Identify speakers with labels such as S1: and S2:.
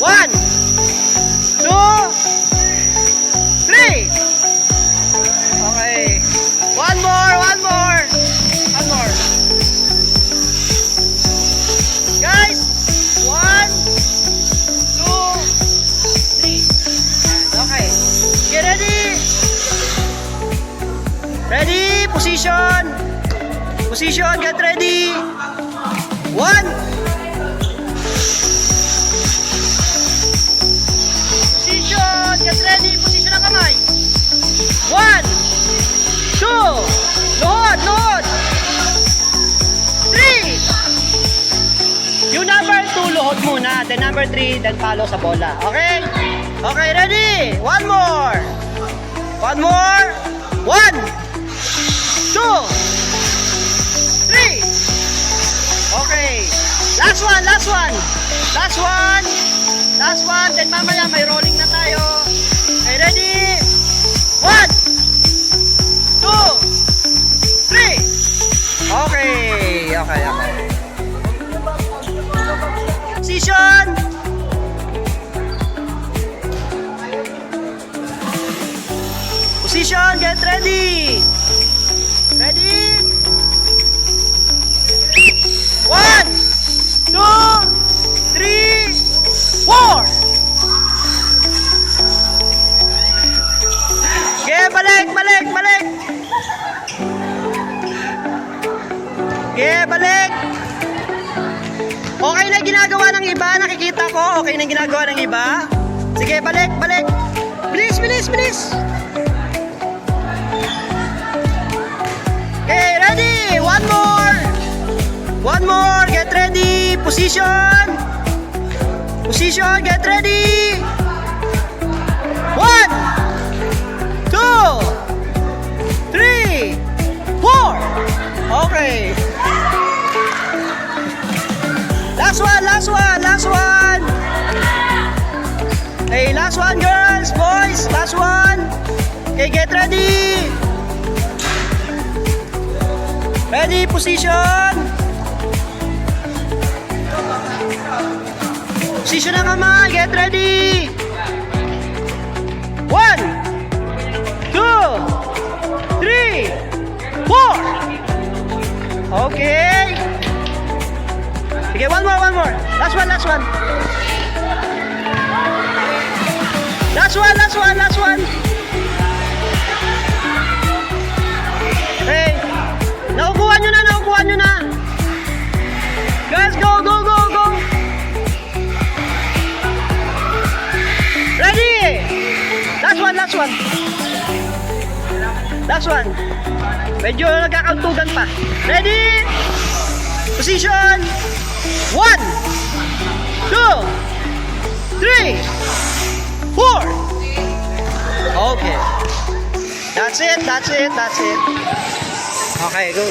S1: 1, 2, 3. Okay. One more. Guys, 1, 2, 3. Okay. Get ready. Ready, position. Get ready. 1. Position, get ready. Position ang kamay. 1, 2. Load. 3. Yung number 2, load muna. Then number 3, then follow sa bola. Okay? Okay, ready? One more. 1, 2, 3. Okay. Last one. Then mamaya may rolling na tayo. Okay, ready? 1, 2, 3. Okay. Position. Get ready. Ready? 1, 2, 3, 4. Okay, balik. Okay, balik. Okay na ginagawa ng iba, nakikita ko. Okay na ginagawa ng iba. Sige, balik. Bilis. Okay, ready? One more. Get ready. Position. Get ready. 1, 2, 3, 4. Okay. Last one. Okay, last one, girls, boys. Last one. Okay, get ready. Ready, position. Position ang kamay. Get ready. 1, 2, 3, 4. Okay. Okay, one more. Last one. Last one. Okay. Nakukuha nyo na. Guys, go. Ready? Last one. Medyo nagkakantugan pa. Ready? Position. 1, 2, 3, 4. Okay. That's it. Okay, go.